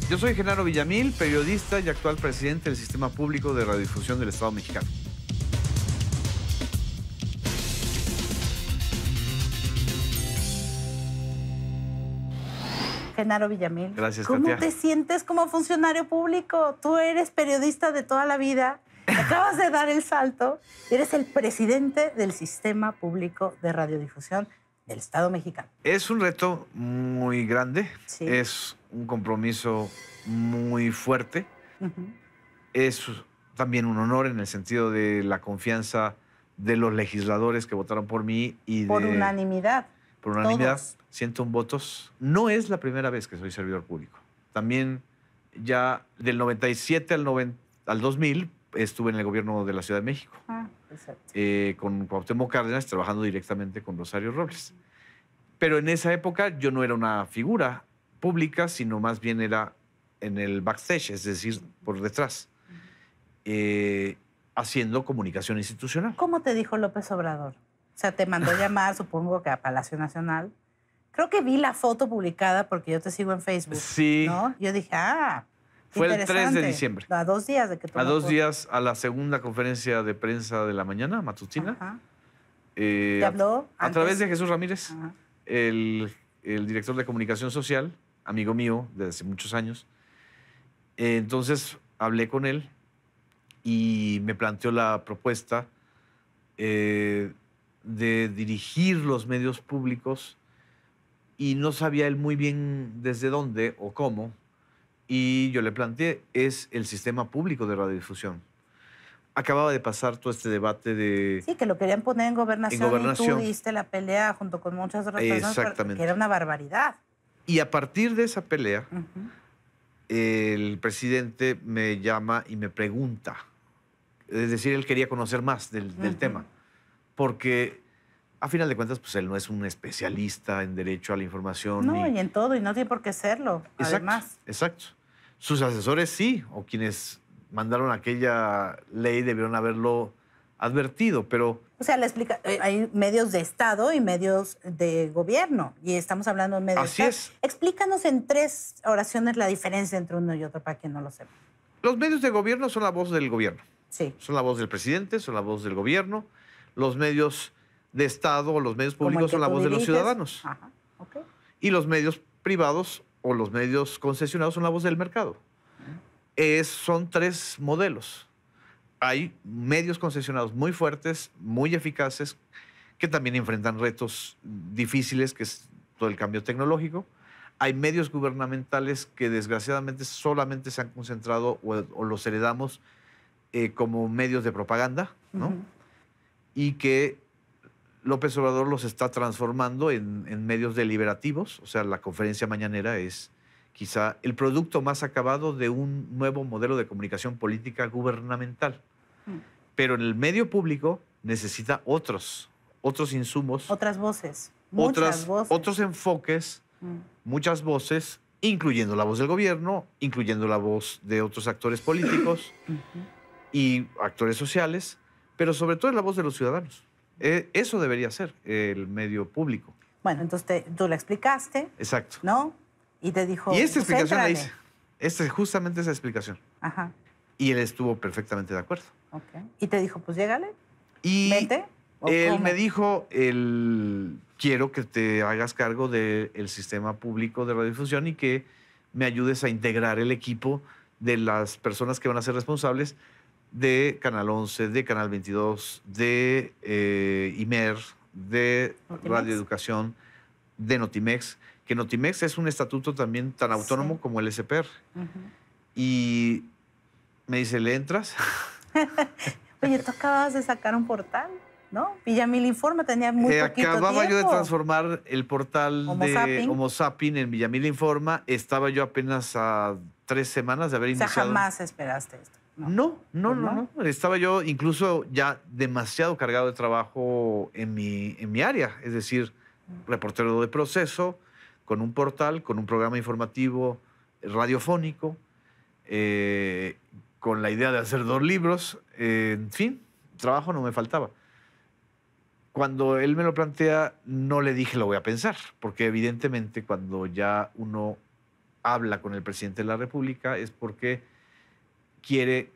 Yo soy Genaro Villamil, periodista y actual presidente del Sistema Público de Radiodifusión del Estado Mexicano. Genaro Villamil. Gracias, ¿Cómo Katia. te sientes como funcionario público? Tú eres periodista de toda la vida, acabas de dar el salto, eres el presidente del Sistema Público de Radiodifusión del Estado Mexicano. Es un reto muy grande, Sí. es un compromiso muy fuerte, es también un honor en el sentido de la confianza de los legisladores que votaron por mí y Por de... unanimidad. Por unanimidad, Todos. 101 votos. No es la primera vez que soy servidor público. También ya del 97 al 2000 estuve en el gobierno de la Ciudad de México, Ah, perfecto. con Cuauhtémoc Cárdenas, trabajando directamente con Rosario Robles. Pero en esa época yo no era una figura pública, sino más bien era en el backstage, es decir, por detrás, haciendo comunicación institucional. ¿Cómo te dijo López Obrador? O sea, te mandó llamar, supongo que a Palacio Nacional. Creo que vi la foto publicada porque yo te sigo en Facebook. Sí. ¿No? Yo dije, qué Fue el 3 de interesante. diciembre. A 2 días de que tú A me 2 acuerdo. días a la segunda conferencia de prensa de la mañana, matutina. Ajá. ¿Te habló A antes? través de Jesús Ramírez, Ajá. el director de comunicación social, amigo mío desde hace muchos años. Entonces hablé con él y me planteó la propuesta de dirigir los medios públicos y no sabía él muy bien desde dónde o cómo. Y yo le planteé, es el Sistema Público de Radiodifusión. Acababa de pasar todo este debate de... Sí, que lo querían poner en gobernación, y gobernación. tú diste la pelea junto con muchas otras personas. Exactamente. Que era una barbaridad. Y a partir de esa pelea, Ujú. el presidente me llama y me pregunta. Es decir, él quería conocer más del Ujú. tema. Porque, a final de cuentas, pues él no es un especialista en derecho a la información. No, y en todo, y no tiene por qué serlo, Exacto, además. exacto. Sus asesores sí, o quienes mandaron aquella ley debieron haberlo advertido, pero O sea, hay medios de Estado y medios de gobierno, y estamos hablando de medios Así de es. Estado. Explícanos en 3 oraciones la diferencia entre uno y otro, para quien no lo sepa. los medios de gobierno son la voz del gobierno. Sí. Son la voz del presidente, son la voz del gobierno. Los medios de Estado o los medios Como el públicos que son la tú voz de los diriges. ciudadanos. Ajá, ok. Y los medios privados o los medios concesionados son la voz del mercado. Son 3 modelos. Hay medios concesionados muy fuertes, muy eficaces, que también enfrentan retos difíciles, que es todo el cambio tecnológico. Hay medios gubernamentales que desgraciadamente solamente se han concentrado o los heredamos como medios de propaganda, ¿no? Ujú. Y que López Obrador los está transformando en medios deliberativos. O sea, la conferencia mañanera es quizá el producto más acabado de un nuevo modelo de comunicación política gubernamental. Mm. Pero en el medio público necesita otros insumos, Otras voces. Muchas voces. otros enfoques, Mm. muchas voces, incluyendo la voz del gobierno, incluyendo la voz de otros actores políticos y actores sociales, pero sobre todo es la voz de los ciudadanos. Eso debería ser el medio público. Bueno, entonces tú le explicaste, Exacto. ¿no? Y te dijo, Y esta pues, explicación la éntrale. hice. Justamente esa explicación. Ajá, Y él estuvo perfectamente de acuerdo. ok. Y te dijo, pues llégale, Y vete. ¿o él cómo? me dijo, quiero que te hagas cargo del sistema público de radiodifusión y que me ayudes a integrar el equipo de las personas que van a ser responsables de Canal 11, de Canal 22, de IMER, de Notimex. Radio Educación, de Notimex, que Notimex es un estatuto también tan autónomo Sí. como el SPR. Ujú. Y me dice, ¿le entras? Oye, tú acababas de sacar un portal, ¿no? Villamil Informa tenía muy poquito Acababa yo de tiempo. transformar el portal Homo de Zapping. Homo Zapping en Villamil Informa. Estaba yo apenas a 3 semanas de haber O sea, iniciado. jamás esperaste esto. No. Pues no. Estaba yo incluso ya demasiado cargado de trabajo en mi área. Es decir, reportero de proceso, con un portal, con un programa informativo radiofónico, con la idea de hacer 2 libros. En fin, trabajo no me faltaba. Cuando él me lo plantea, no le dije lo voy a pensar, porque evidentemente cuando ya uno habla con el presidente de la República es porque quiere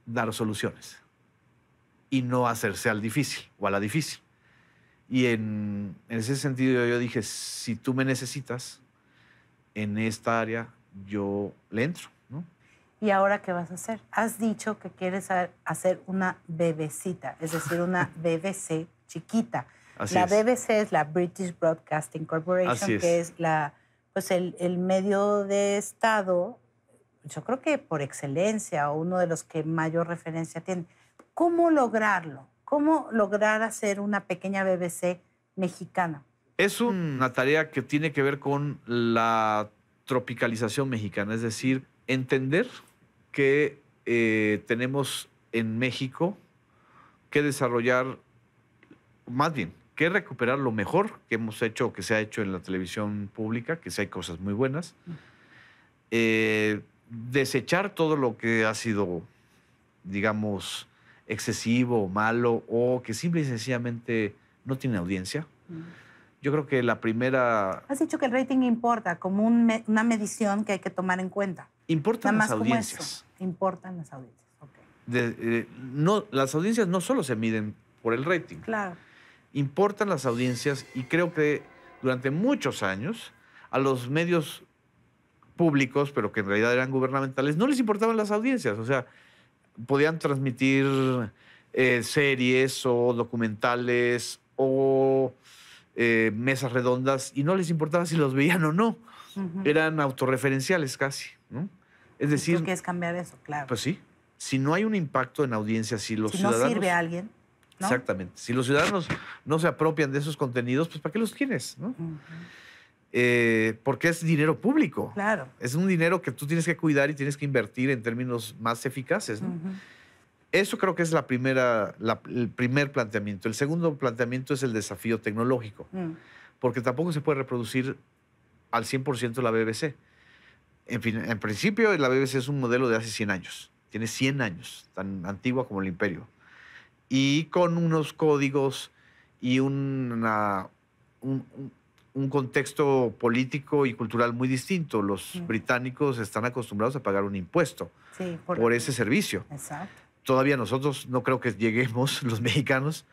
dar soluciones y no hacerse al difícil o a la difícil. Y en ese sentido yo dije, si tú me necesitas en esta área, yo le entro, ¿no? ¿Y ahora qué vas a hacer? Has dicho que quieres hacer una bebecita, es decir, una BBC chiquita. Así La es. BBC es la British Broadcasting Corporation, Así es. que es el medio de Estado, yo creo que por excelencia, o uno de los que mayor referencia tiene. ¿Cómo lograrlo? ¿Cómo lograr hacer una pequeña BBC mexicana? Es una tarea que tiene que ver con la tropicalización mexicana, es decir, entender que tenemos en México que desarrollar, más bien, que recuperar lo mejor que hemos hecho o que se ha hecho en la televisión pública, que sí hay cosas muy buenas, desechar todo lo que ha sido, digamos, excesivo o malo o que simple y sencillamente no tiene audiencia. Yo creo que la primera... Has dicho que el rating importa como una medición que hay que tomar en cuenta. Importan Nada las más como audiencias. eso. Importan las audiencias. Okay. No, las audiencias no solo se miden por el rating. Claro. Importan las audiencias y creo que durante muchos años a los medios públicos, pero que en realidad eran gubernamentales, no les importaban las audiencias. O sea, podían transmitir series o documentales o mesas redondas y no les importaba si los veían o no. Eran autorreferenciales casi, ¿no? Es decir... ¿Tú quieres cambiar eso? Claro. Pues sí. Si no hay un impacto en audiencia, si los ciudadanos... no sirve a alguien, ¿no? Exactamente. Si los ciudadanos no se apropian de esos contenidos, pues ¿para qué los quieres? ¿No? Porque es dinero público. Claro. Es un dinero que tú tienes que cuidar y tienes que invertir en términos más eficaces, ¿no? Eso creo que es el primer planteamiento. El segundo planteamiento es el desafío tecnológico, porque tampoco se puede reproducir al 100% la BBC. En principio, la BBC es un modelo de hace 100 años. Tiene 100 años, tan antigua como el imperio. Y con unos códigos y un contexto político y cultural muy distinto. Los británicos están acostumbrados a pagar un impuesto por ese servicio. Exacto. Todavía nosotros no creo que lleguemos, los mexicanos,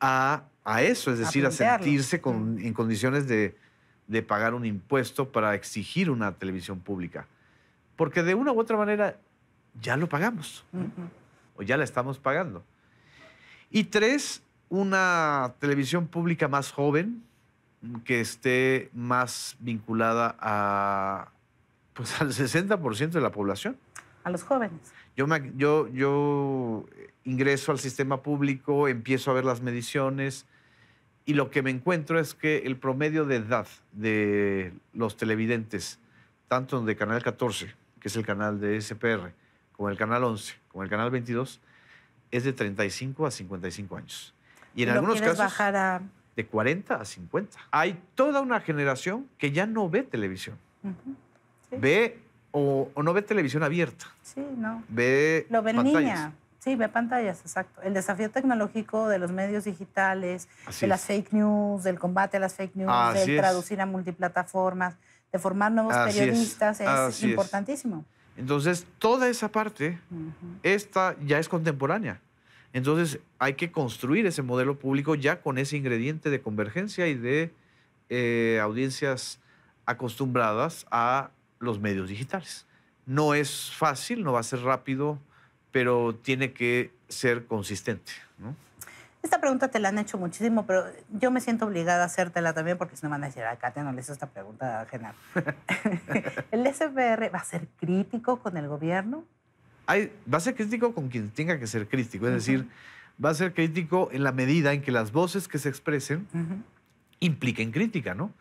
a eso, es decir, a sentirse en condiciones de pagar un impuesto para exigir una televisión pública. Porque de una u otra manera ya lo pagamos, ¿no? O ya la estamos pagando. Y 3, una televisión pública más joven, que esté más vinculada pues, al 60% de la población. A los jóvenes. Yo ingreso al sistema público, empiezo a ver las mediciones y lo que me encuentro es que el promedio de edad de los televidentes, tanto de Canal 14, que es el canal de SPR, como el Canal 11, como el Canal 22, es de 35 a 55 años. Y en algunos casos, bajar de 40 a 50. Hay toda una generación que ya no ve televisión. Sí. Ve o no ve televisión abierta. Sí, no. Lo ve en línea. Sí, ve pantallas, exacto. El desafío tecnológico de los medios digitales, las fake news, del combate a las fake news, de traducir a multiplataformas, de formar nuevos periodistas, es importantísimo. Entonces, toda esa parte, esta ya es contemporánea. Entonces, hay que construir ese modelo público ya con ese ingrediente de convergencia y de audiencias acostumbradas a los medios digitales. No es fácil, no va a ser rápido, pero tiene que ser consistente, ¿no? Esta pregunta te la han hecho muchísimo, pero yo me siento obligada a hacértela también porque si no me van a decir, Katia no le hizo esta pregunta a Genaro. ¿El SPR va a ser crítico con el gobierno? Va a ser crítico con quien tenga que ser crítico. Es decir, va a ser crítico en la medida en que las voces que se expresen impliquen crítica, ¿no?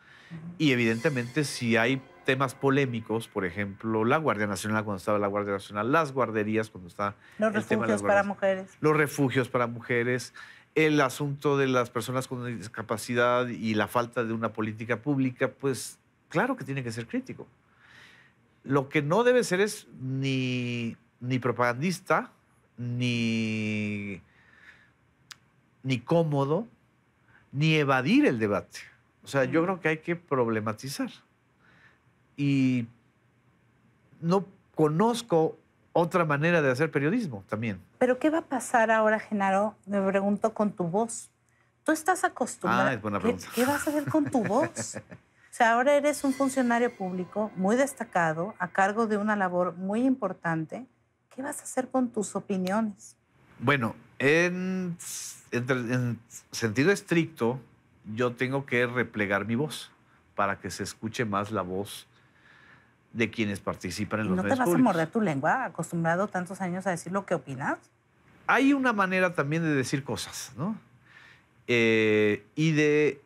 Y evidentemente si hay temas polémicos, por ejemplo, la Guardia Nacional cuando estaba la Guardia Nacional, las guarderías cuando está los refugios para mujeres. Los refugios para mujeres, el asunto de las personas con discapacidad y la falta de una política pública, pues claro que tiene que ser crítico. Lo que no debe ser es ni propagandista, ni cómodo, ni evadir el debate. O sea, yo creo que hay que problematizar. Y no conozco otra manera de hacer periodismo también. Pero ¿qué va a pasar ahora, Genaro? Me pregunto con tu voz. Tú estás acostumbrado. Es buena pregunta. ¿Qué vas a hacer con tu voz? O sea, ahora eres un funcionario público muy destacado, a cargo de una labor muy importante. ¿Qué vas a hacer con tus opiniones? Bueno, en sentido estricto, yo tengo que replegar mi voz para que se escuche más la voz de quienes participan en los medios públicos. ¿No te vas a morder tu lengua, acostumbrado tantos años a decir lo que opinas? Hay una manera también de decir cosas, ¿no? Y de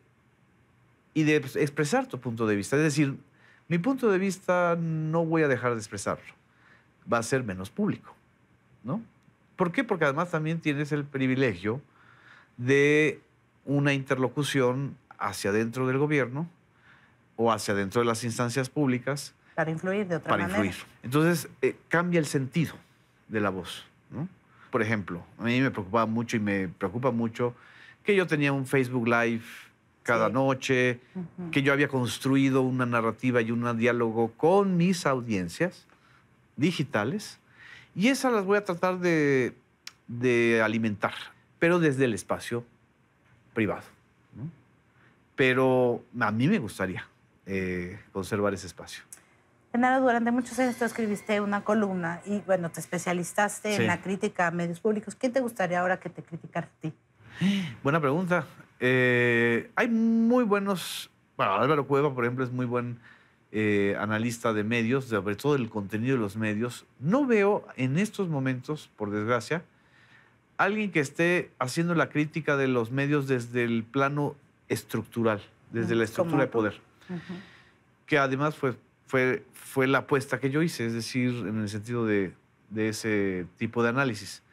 expresar tu punto de vista. Es decir, mi punto de vista no voy a dejar de expresarlo. Va a ser menos público, ¿no? ¿Por qué? Porque además también tienes el privilegio de una interlocución hacia adentro del gobierno o hacia adentro de las instancias públicas. Para influir de otra manera. Para influir. Entonces, cambia el sentido de la voz, ¿no? Por ejemplo, a mí me preocupaba mucho y me preocupa mucho que yo tenía un Facebook Live cada noche, que yo había construido una narrativa y un diálogo con mis audiencias digitales, y esas las voy a tratar de alimentar, pero desde el espacio privado, ¿no? Pero a mí me gustaría conservar ese espacio. Genaro, durante muchos años tú escribiste una columna y, bueno, te especializaste en la crítica a medios públicos. ¿Quién te gustaría ahora que te criticara a ti? Buena pregunta. Hay muy buenos... Bueno, Álvaro Cueva, por ejemplo, es muy buen analista de medios, sobre todo el contenido de los medios. No veo en estos momentos, por desgracia, alguien que esté haciendo la crítica de los medios desde el plano estructural, desde la estructura de poder. Que además fue la apuesta que yo hice, es decir, en el sentido de ese tipo de análisis.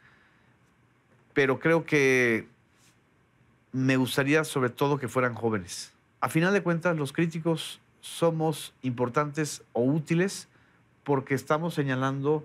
Pero creo que me gustaría sobre todo que fueran jóvenes. A final de cuentas, los críticos somos importantes o útiles porque estamos señalando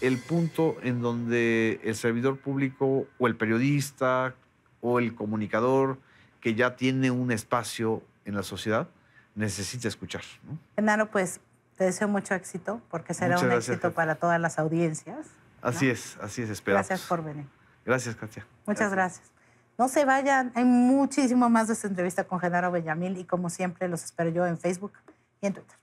el punto en donde el servidor público o el periodista o el comunicador que ya tiene un espacio en la sociedad necesita escuchar, ¿no? Genaro, pues te deseo mucho éxito porque será un éxito para todas las audiencias, ¿no? Así es, esperamos. Gracias por venir. Gracias, Katia. Muchas gracias. No se vayan, hay muchísimo más de esta entrevista con Genaro Bellamil y como siempre los espero yo en Facebook y en Twitter.